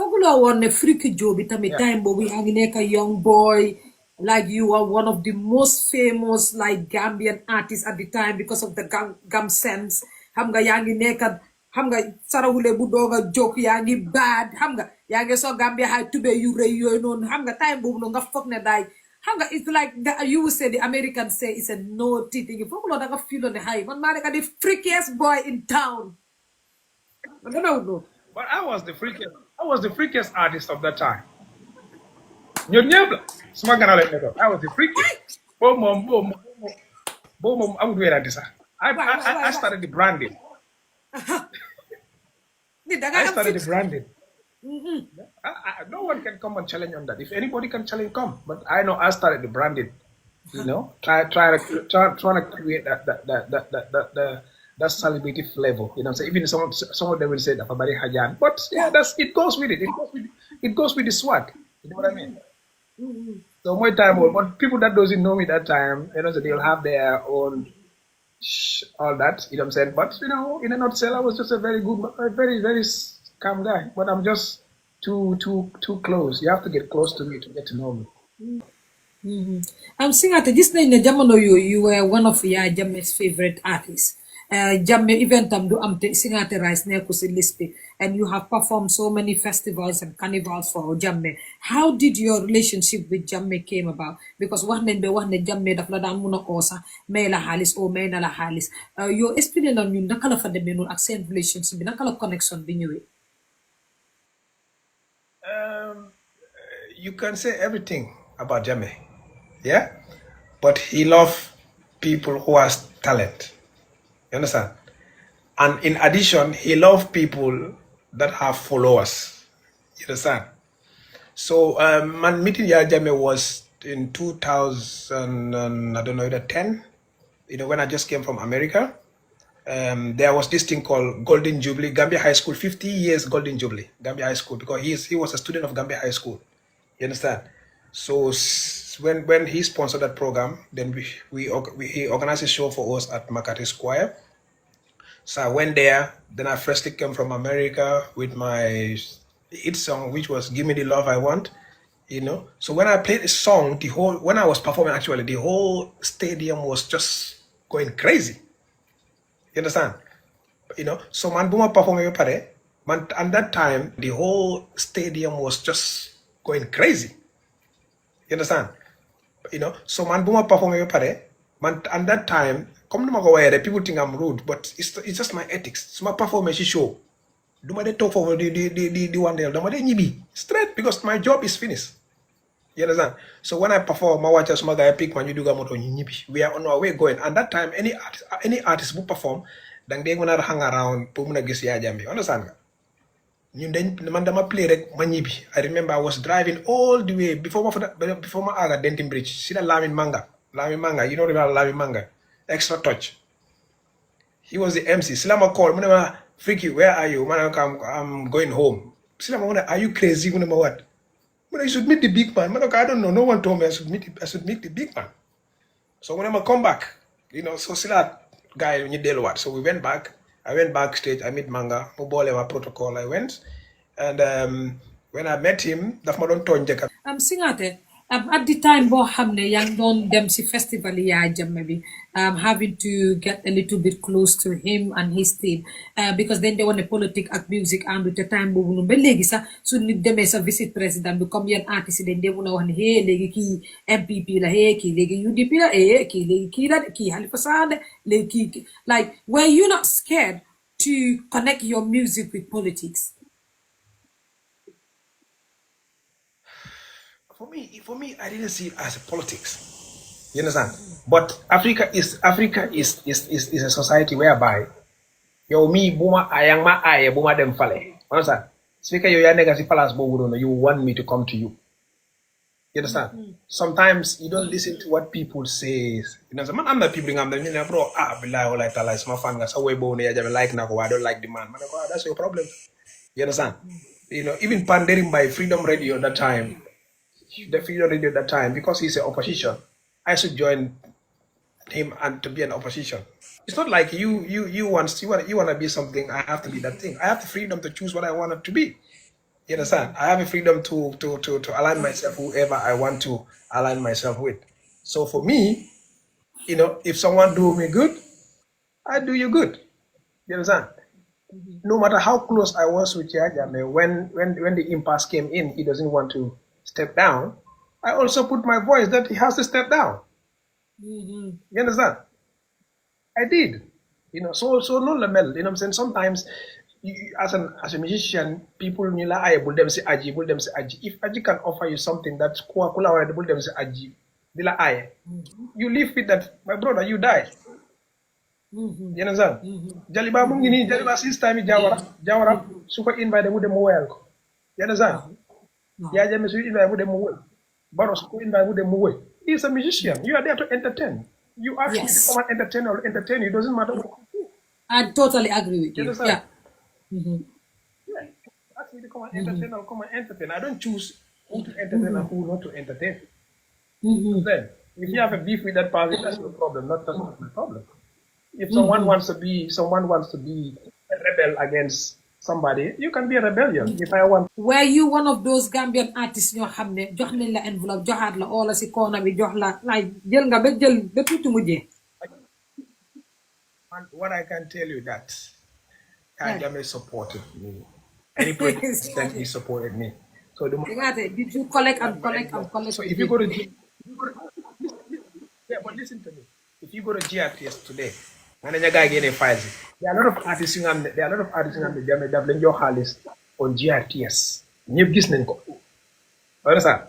Fogula won a freaky job itami time but we hanging a young boy. Like you are one of the most famous like Gambian artists at the time because of the gum sense. Hamga yangi nekad hamga sarawule budoga joke yangi bad hamga yangi so Gambia had to be you know hamga time boom no nga fuck ne die. Hamga it's like you would say the Americans say it's a naughty thing. Fogula daga feel on the high. Man man the freakiest boy in town. I don't know. But I was the freakiest artist of that time. You're never smart. I was the freakiest. Boom, I'm doing this. I started the branding. I started the branding. No one can come and challenge on that. If anybody can challenge, come. But I know I started the branding. You know, trying to create that celebrity flavor. You know, so even some of them will say that Fabari Hajan, but yeah, it goes with it. It goes with the swag. You know what I mean? So my time, but people that doesn't know me that time, you know, so they'll have their own all that. You know what I'm saying? But you know, in a nutshell, I was just a very very calm guy. But I'm just too close. You have to get close to me to get to know me. I'm Singateh, this night in Jamano you were one of your Jamme's favorite artists. Jamme event do Singateh Rice Nekus Lispi, and you have performed so many festivals and carnivals for Jamme. How did your relationship with Jamme came about? Because one be one Jamme da flada muna kosa mela halis or mena la halis. Your experience on you nakala for the menu accent relationship, nakala connection binyo. You can say everything about Jamme, yeah, but he loves people who has talent. You understand? And in addition, he loves people that have followers. You understand? So, my meeting Jamme was in 2000, I don't know, either 10. You know, when I just came from America. There was this thing called Golden Jubilee, Gambia High School, 50 years Golden Jubilee, Gambia High School, because he was a student of Gambia High School. You understand? So when he sponsored that program, then he organized a show for us at Makati Square. So I went there. Then I freshly came from America with my hit song, which was "Give Me the Love I Want." You know. So when I played the song, when I was performing, actually, the whole stadium was just going crazy. You understand? You know. So man, buma performing pare. Man, at that time, the whole stadium was just going crazy. You understand? You know. So man, buma performing pare. Man, at that time, come to my people think I'm rude, but it's just my ethics. So my performance show. Do my talk for the one day. Do my day straight because my job is finished. You understand? So when I perform, my watchers, my guy pick man, you do gamoto nyibi. We are on our way going. And that time, any artist who perform, then they gonna hang around. Pumuna gisi ya jambi. Understand? You then mandama play rek manyibi. I remember I was driving all the way before my aga Denton Bridge. See the Lamin Manga. You know about Lamin Manga. Extra touch. He was the MC. Silama called. Munema, Freaky, where are you? Man, I'm going home. Silama, are you crazy? Munema, what? I should meet the big man. Man, I don't know. No one told me I should meet the big man. So when I come back, you know, so Sila guy when you deal what. So we went back. I went backstage. I meet Manga. Mobile protocol. I went, and when I met him, that's my don't turn jacket. Singateh, at the time bo hamne yang don dem si festival ya Jamme bi having to get a little bit close to him and his team because then they want a politic at music and at the time bo no be legi sa su nit demé sa vice president bi comme yeen artiste den dem na wax ni he legi ki MPP la he ki legi UDP la ki legi ki la ki Halifa Saleh legi like were you not scared to connect your music with politics? For me, I didn't see it as politics. You understand? But Africa is a society whereby yo me buma ayang ma aye buma dem fale. Understand? Speaker yo ya nega si palace bobu no you want me to come to you. You understand? Sometimes you don't listen to what people say. You know, man, I'm not people I'm the bro. Billahi like tala is my fan. So we bo ne like na I don't like the man. Man, that's your problem. You understand? You know, even pandering by Freedom Radio at that time. The Freedom Radio at that time, because he's an opposition, I should join him and to be an opposition. It's not like you want to be something. I have to be that thing. I have the freedom to choose what I want it to be. You understand? I have a freedom to align myself whoever I want to align myself with. So for me, if someone do me good, I do you good. You understand? No matter how close I was with Yajame, when the impasse came in, he doesn't want to step down. I also put my voice that he has to step down. You understand? I did. So no lamel. You know what I'm saying? Sometimes as a musician, people nila ay bul dem si aji, bul dem si aji. If aji can offer you something that's kuwa kula wala bul dem si aji, dila ay. You live with that, my brother. You die. You understand? Jaliba mu ngi nii Jaliba sister mi Jawara su ko invite mu dem mu woyal ko. You understand? Yeah, James, su invite mu dem mu woy. Baros su ko invite mu dem mu woy. He's a musician. You are there to entertain. You ask me to come and entertain or entertain you. It doesn't matter. I totally agree with you. Understand? Yeah. Ask me to come and entertain or come and entertain. I don't choose who to entertain and who not to entertain. Then, if you have a beef with that person, that's your problem. That's not my problem. If someone wants to be a rebel against somebody, you can be a rebellion. If I want. Were you one of those Gambian artists ñoo xam ne jox nañ la enveloppe joxaat la oola si koona bi jox la like jël nga ba tuuti mujjee. What I can tell you that Kajame supported me. Any president he supported me. So did you collect and collect and collect? So if you go to yeah, but listen to me. If you go to GRTS today, and then you guys get a files. There are a lot of artists in the Jame that blame your halis on GRTS. Ñepp gis nañ ko. Understand?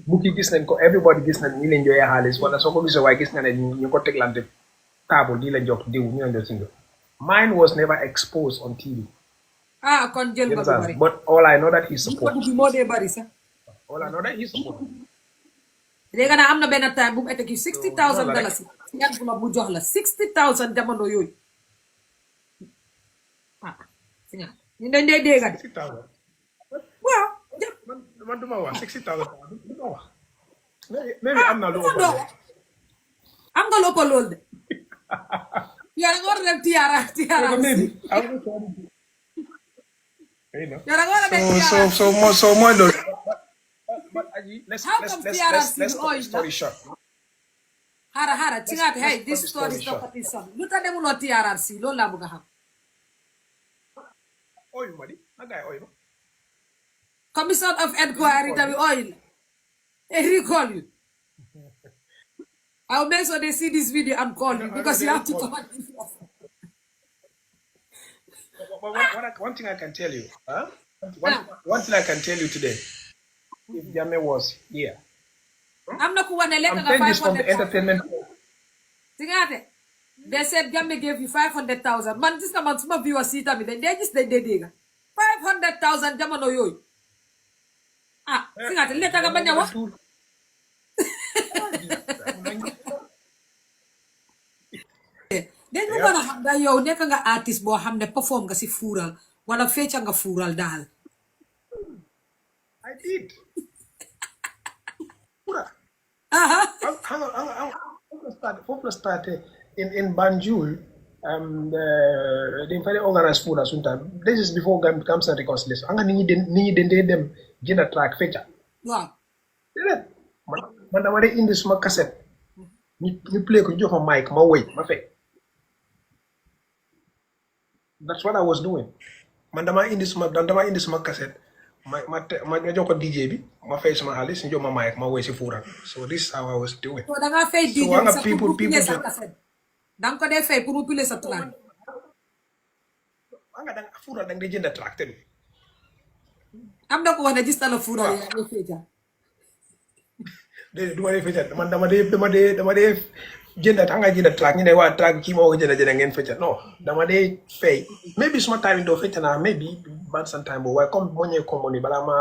Buki gis nañ ko, everybody gis nañ ñi leen joye halis wala soko gisee waaye gis nga ne ñu ko teglante table di la jox diw ñu leen single. Mine was never exposed on TV. Kon jël nga bu bari. But all I know that he supports. All I know that he supports. léegi nag am na benn time bu mu eteki $60,000 si enveloppe bu jox la $60,000 jamono yooyu si nga ñu dañ dee dégga de waaw man duma wax $60,000 duma wax maybe am na lu ëpp am nga lu ëpp loolu de yow da nga war a dem tiyaara so mooy loolu. But let's story short. Hara, Singateh, hey, this story is not what is on. Lu tax demuloo TRRC loolu laa bëgg a xam. Oil madi, nagay oil. Commission of Inquiry tamit oil. They recall you. I'll make sure they see this video and call you because you have to come and One thing I can tell you, one thing I can tell you today. If Jame was here, I'm not going to let this from the entertainment. Singateh, they said Jame gave you 500,000. Man, this man, some viewers see that they just did 500,000 Jamano yo. Singateh, let her banya wa. Then you gonna have that yo, neka nga artist bo hamne perform kasi fural, wala fecha nga fural dahal. I did. Hang start in Banjul. They very organized food as sometime. This is before comes and reconciliation. Anga ni dem jina track feature. Wow. Man dama de indi suma cassette. Ñu play ko jox ma mic ma woy ma fek. That's what I was doing. Man dama indi suma cassette. Ma jox ko DJ bi ma fay sama xaalis ñu jox ma mic ma woy si fuural. So this is how I was doing. So da nga fay DJ sa people dang ko dee fay pour mu pile sa track. Anga dang fuural dang di jënd track te am na ko wax ne gis na la fuural ya ñu feja. Duma dee feca man dama dee jënd anga jënd track ñu ne waa track kii moo ko jënd ngeen feca non dama dee fay maybe suma time doo feca naa maybe bad sometime bo waaye comme moo ñëwee commune balaa ma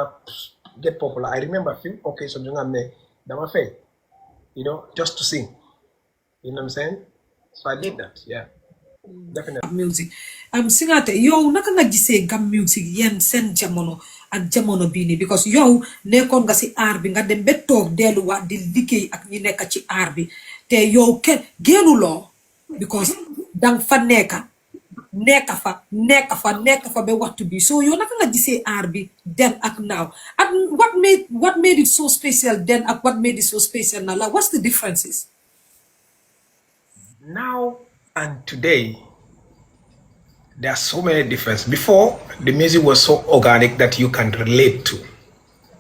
get popular I remember few occasions yu nga xam ne dama fay just to sing you know what I'm saying so I did that yeah definitely music Singateh yow naka nga gisee gam music yeen seen jamono ak jamono bii nii because yow nekkoon nga si aar bi nga dem ba toog delluwaat di liggéey ak ñi nekk ci aar bi te yow kenn génnuloo because dang fa nekka nekk fa ba waxtu bi. So yow naka nga gisee aar bi then ak now, and what made it so special then ak what made it so special now, like what's the differences? Now and today, there are so many differences. Before, the music was so organic that you can relate to.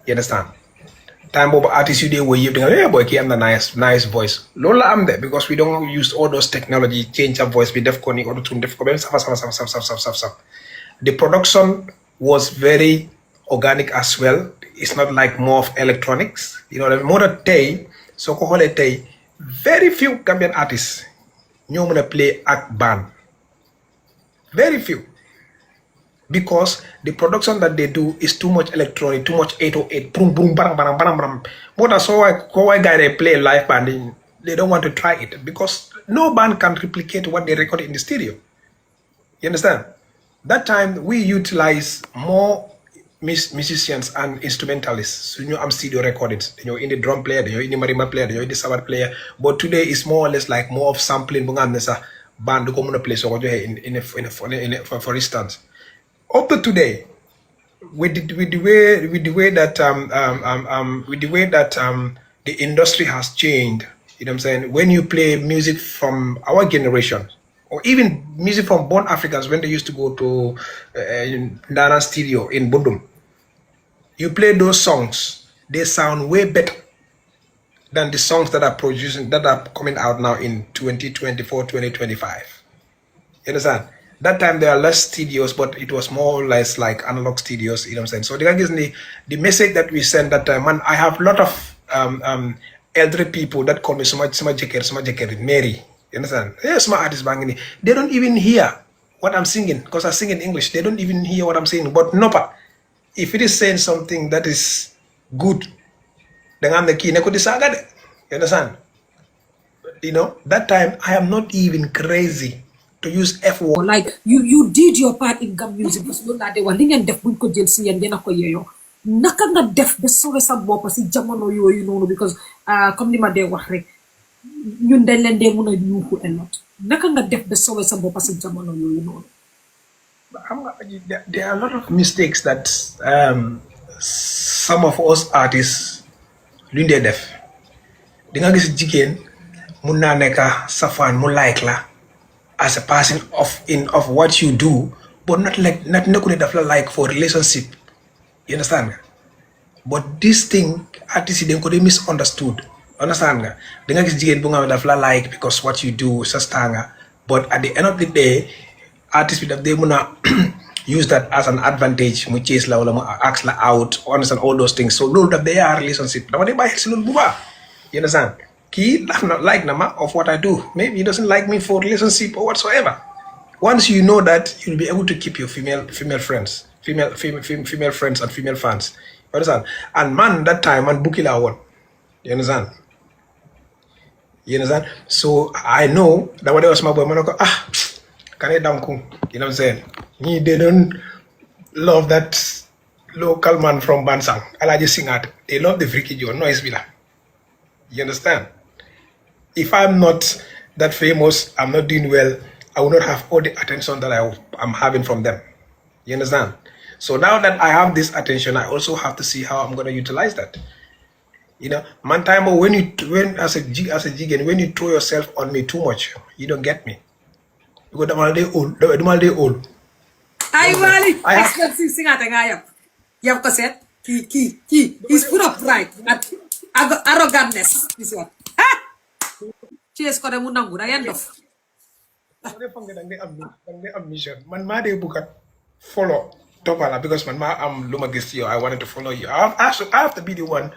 You understand? Time over artists you were you think, yeah boy, I'm the nice voice. Lola I'm there because we don't use all those technology, change our voice, be def coni or tune def. The production was very organic as well. It's not like more of electronics. You know, more than day, so day, very few Gambian artists know gonna play act band. Very few. Because the production that they do is too much electronic, too much 808, boom, boom, bang, bang, bang, bang. More than so why guy they play live band, they don't want to try it because no band can replicate what they record in the studio. You understand? That time we utilize more musicians and instrumentalists. So you know, I'm studio recordings. You know, in the drum player, you know, in the marimba player, you know, in the sabat player. But today is more or less like more of sampling. Band to play so for instance. Up to today, with the way that the industry has changed, you know what I'm saying? When you play music from our generation, or even music from born Africans, when they used to go to Nana Studio in Budum, you play those songs, they sound way better than the songs that are coming out now in 2024, 2025. You understand? That time there are less studios, but it was more or less like analog studios, you know what I'm saying? So the message that we send that time, and I have a lot of elderly people that call me so much Mary. You understand? Yes, my artist banging. They don't even hear what I'm singing because I sing in English. They don't even hear what I'm saying. But nopa, if it is saying something that is good, then I'm the key. You understand? You know, that time I am not even crazy to use F word. Like you did your part in gam music because loolu laa de wax li ngeen def buñ ko jël si yéen yéen a ko yeeyoo naka nga def ba sowe sa bopp si jamono yooyu noonu because comme li ma dee wax rek ñun dañ leen dee mun a yuuxu a lot naka nga def ba sowe sa bopp si jamono yooyu noonu. There are a lot of mistakes that some of us artists luñ dee def di nga gis jigéen mun naa nekk sa fan mu like la as a person of what you do, but not nekune daf la like for relationship. You understand nga? But this thing artists yi dañ ko dey misunderstood. Understand nga? Da nga gis jigéen bu nga daf la like because what you do sa star nga, but at the end of the day artist bi daf dey mun a use that as an advantage mu chase la wala mu ask la out, understand all those things. So loolu daf dey a relationship. Dama dey bàyyi si loolu bu baax. You understand? He not like Nama of what I do. Maybe he doesn't like me for relationship or whatsoever. Once you know that, you'll be able to keep your female friends, female friends and female fans. You understand? And man, that time man Bukila won. You understand? You understand? So I know that when I was my boy, man, can I down cool? You know what I'm saying? They don't love that local man from Bansang. Alaji Singateh. They love the freaky Joe, noise villa. You understand? If I'm not that famous, I'm not doing well, I will not have all the attention that I'm having from them. You understand? So now that I have this attention, I also have to see how I'm going to utilize that. You know, man, time when as a jiggen, when you throw yourself on me too much, you don't get me. Because the old. Ay wali, expensive Singateh nga yam. Yam ko set, he's full of pride and arrogantness. This one. Cheers ko de mu nangu da ngeen dof. Man maa dee bugg a follow topala because man maa am lu ma gis yow I wanted to follow you. I have to be the one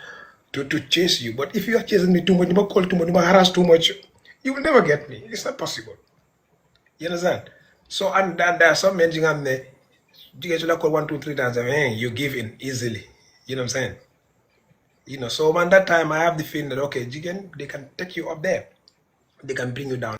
to chase you. But if you are chasing me too much, you might call too much, you might harass too much, you will never get me. It's not possible. You understand? So and there are some men on there. You get to call 1, 2, 3 times and you give in easily. You know what I'm saying? You know, so man, that time I have the feeling that okay, Jigen, they can take you up there. They can bring you down.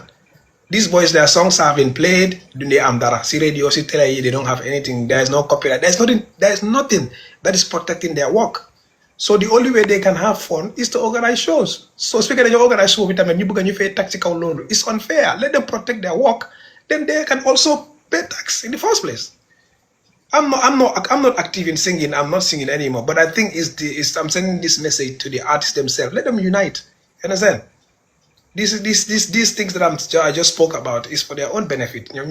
These boys, their songs have been played. Dunde Amdara, see radio, see tele, they don't have anything. There is no copyright. There is nothing that is protecting their work. So the only way they can have fun is to organize shows. So speaking of your organized show, you book and you pay tactical loan. It's unfair. Let them protect their work. Then they can also pay tax in the first place. I'm not active in singing. I'm not singing anymore. But I think I'm sending this message to the artists themselves. Let them unite. You understand? These things that I just spoke about is for their own benefit. You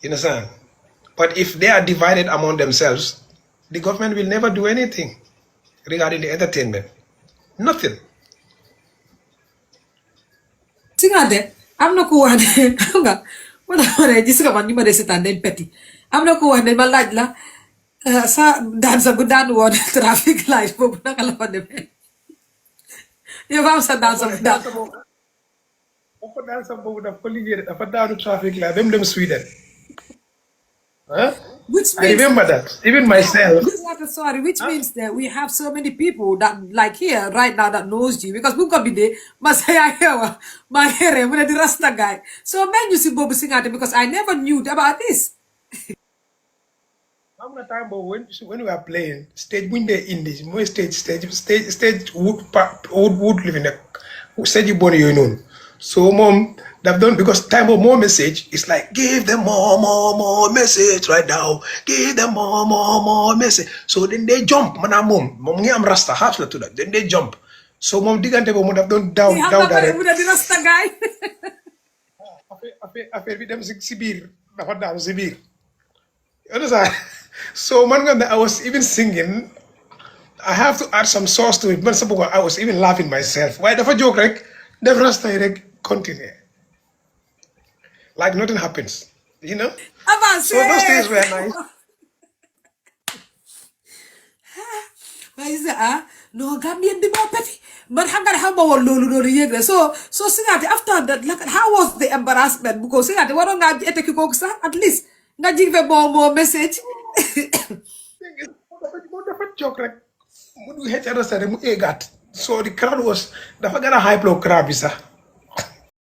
understand? But if they are divided among themselves, the government will never do anything regarding the entertainment. Nothing. Singateh, am na ko wax ne xam nga man gis nga man ñu ma dee seetaan dañ peti am na ko wax ne ma laaj la sa daan sa gu daan woon traffic light boobu naka la fa demee yow am sa daan sa gu daan dafa daan sa boobu daf ko liggéey dafa daanu traffic light dem Sweden. Huh? which I means remember that. Even myself. sorry, which means that we have so many people that like here right now that knows you because we could be there masaya hewa my hair when the rasta guy. So man you see Bobu Singateh because I never knew about this. How many time when we are playing stage when they in this more stage wood living stage boni you know. So mom they've done because time of more message is like give them more message right now. Give them more message. So then they jump. Mana mom ngi am rasta half la to that. Then they jump. So mom digante bo mo daf don down direct. The rasta guy. Affaire bi dem si biir dafa daanu si biir. You understand? So man I was even singing. I have to add some sauce to it. Man I was even laughing myself. Why dafa joke rek? Def rasta rek continue. Like nothing happens. You know? So those days were nice. No, Gambian di ba peti. But how about lulu yegre. So Singateh after that, like how was the embarrassment? Because Singateh warong nga eteki ko sa at least nga give more message. Dafa joke rek. Mu hecc rasta rek mu egat. So the crowd was dafa gën a hype lo crowd bi sax.